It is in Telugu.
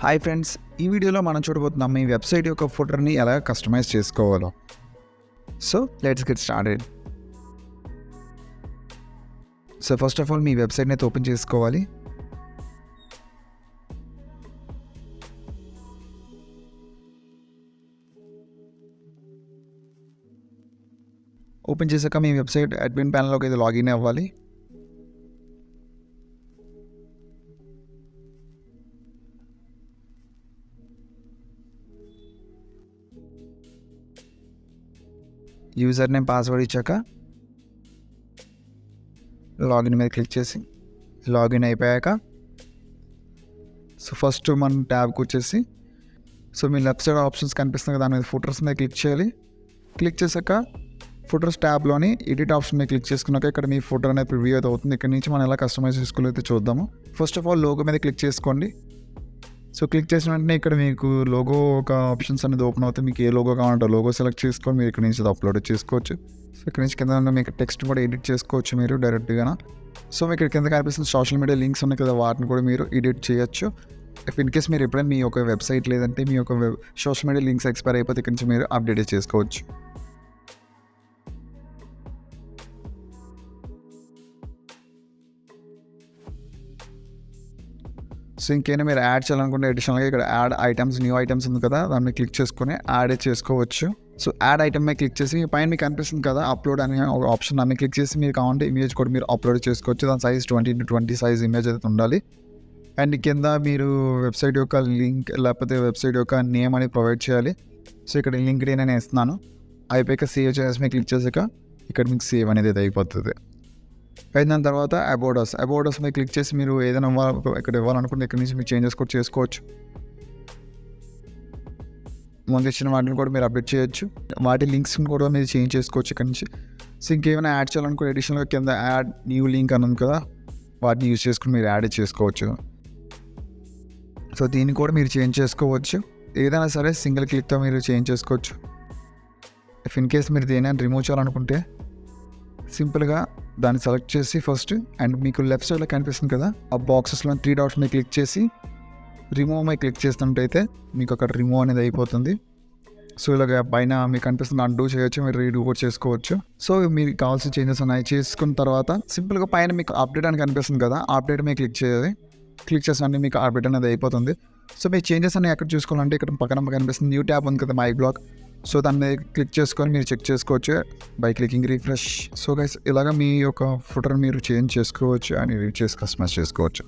హాయ్ ఫ్రెండ్స్, ఈ వీడియోలో మనం చూడబోతున్నాం మీ వెబ్సైట్ యొక్క ఫుటర్ని ఎలా కస్టమైజ్ చేసుకోవాలో. So let's get started. So first of all మీ వెబ్సైట్ని అయితే ఓపెన్ చేసుకోవాలి. ఓపెన్ చేశాక మీ వెబ్సైట్ అడ్మిన్ ప్యానల్లోకి అయితే లాగిన్ అవ్వాలి. యూజర్ నేమ్ పాస్వర్డ్ ఇచ్చాక లాగిన్ మీద క్లిక్ చేసి లాగిన్ అయిపోయాక సో ఫస్ట్ మన ట్యాబ్కి వచ్చేసి సో మీ లెఫ్ట్ సైడ్ ఆప్షన్స్ కనిపిస్తుంది కదా, దాని మీద ఫోటోస్ మీద క్లిక్ చేయాలి. క్లిక్ చేశాక ఫోటోస్ ట్యాబ్లోని ఎడిట్ ఆప్షన్ మీద క్లిక్ చేసుకున్నాక ఇక్కడ మీ ఫోటో అనేది ప్రివ్యూ అయితే అవుతుంది. ఇక్కడ నుంచి మనం ఎలా కస్టమైజ్ చేసుకోవాలైతే చూద్దాము. ఫస్ట్ ఆఫ్ ఆల్ లోగో మీద క్లిక్ చేసుకోండి. సో క్లిక్ చేసిన వెంటనే ఇక్కడ మీకు లోగో ఒక ఆప్షన్స్ అనేది ఓపెన్ అవుతుంది. మీకు ఏ లోగో కావాలంటే లోగో సెలెక్ట్ చేసుకొని మీరు ఇక్కడ నుంచి అప్లోడ్ చేసుకోవచ్చు. సో ఇక్కడ నుంచి కింద మీకు టెక్స్ట్ కూడా ఎడిట్ చేసుకోవచ్చు మీరు డైరెక్ట్గా. సో మీకు ఇక్కడ కింద కనిపిస్తున్న సోషల్ మీడియా లింక్స్ ఉన్నాయి కదా, వాటిని కూడా మీరు ఎడిట్ చేయొచ్చు. ఇఫ్ ఇన్ కేస్ మీరు ఎప్పుడైనా మీ యొక్క వెబ్సైట్ లేదంటే మీ యొక్క సోషల్ మీడియా లింక్స్ ఎక్స్పైర్ అయిపోతే ఇక్కడ నుంచి మీరు అప్డేట్ చేసుకోవచ్చు. సో ఇంకేమైనా మీరు యాడ్ చేయాలనుకుంటే అడిషనల్గా ఇక్కడ యాడ్ ఐటమ్స్, న్యూ ఐటమ్స్ ఉంది కదా, దాన్ని క్లిక్ చేసుకుని యాడ్ చేసుకోవచ్చు. సో యాడ్ ఐటమ్ మీద క్లిక్ చేసి పైన మీకు కనిపిస్తుంది కదా అప్లోడ్ అనే ఒక ఆప్షన్, దాన్ని క్లిక్ చేసి మీరు కావాలంటే ఇమేజ్ కూడా మీరు అప్లోడ్ చేసుకోవచ్చు. దాని సైజ్ 20x20 సైజ్ ఇమేజ్ అయితే ఉండాలి. అండ్ కింద మీరు వెబ్సైట్ యొక్క లింక్ లేకపోతే వెబ్సైట్ యొక్క నేమ్ అనేది ప్రొవైడ్ చేయాలి. సో ఇక్కడ లింక్ నేను ఇస్తున్నాను. అయిపోయాక సేవ్ చేసి మీకు క్లిక్ చేసాక ఇక్కడ మీకు సేవ్ అనేది అయిపోతుంది. అయితే దాని తర్వాత అబౌట్ అస్ మీద క్లిక్ చేసి మీరు ఏదైనా ఇక్కడ ఇవ్వాలనుకుంటే ఇక్కడ నుంచి మీరు చేంజెస్ కూడా చేసుకోవచ్చు. ముందు ఇచ్చిన వాటిని కూడా మీరు అప్డేట్ చేయొచ్చు. వాటి లింక్స్ని కూడా మీరు చేంజ్ చేసుకోవచ్చు ఇక్కడ నుంచి. సో ఇంకేమైనా యాడ్ చేయాలనుకుంటే అడిషనల్గా కింద యాడ్ న్యూ లింక్ అని ఉంది కదా, వాటిని యూజ్ చేసుకుని మీరు యాడ్ చేసుకోవచ్చు. సో దీన్ని కూడా మీరు చేంజ్ చేసుకోవచ్చు. ఏదైనా సరే సింగిల్ క్లిక్తో మీరు చేంజ్ చేసుకోవచ్చు. ఇఫ్ ఇన్ కేస్ మీరు దేనైనా రిమూవ్ చేయాలనుకుంటే సింపుల్గా దాన్ని సెలెక్ట్ చేసి ఫస్ట్ అండ్ మీకు లెఫ్ట్ సైడ్లో కనిపిస్తుంది కదా ఆ బాక్సెస్లో 3 డాట్స్ మీద క్లిక్ చేసి రిమూవ్ మీద క్లిక్ చేస్తుంటైతే మీకు అక్కడ రిమూవ్ అనేది అయిపోతుంది. సో ఇలాగ పైన మీకు కనిపిస్తుంది అన్డూ చేయొచ్చు, మీరు రీడూ కూడా చేసుకోవచ్చు. సో మీకు కావాల్సిన చేంజెస్ ఉన్నాయి. చేసుకున్న తర్వాత సింపుల్గా పైన మీకు అప్డేట్ అని కనిపిస్తుంది కదా, అప్డేట్ మీద క్లిక్ చేయాలి. క్లిక్ చేసిన మీకు అప్డేట్ అనేది అయిపోతుంది. సో మీ చేంజెస్ అనేవి ఎక్కడ చూసుకోవాలంటే ఇక్కడ పక్కన కనిపిస్తుంది న్యూ ట్యాబ్ ఉంది కదా, మై బ్లాగ్. సో దాన్ని క్లిక్ చేసుకొని మీరు చెక్ చేసుకోవచ్చు by clicking refresh. So guys ఇలాగ మీ యొక్క ఫోటోని మీరు చేంజ్ చేసుకోవచ్చు అండ్ ఎడిట్ చేసి కస్టమైజ్ చేసుకోవచ్చు.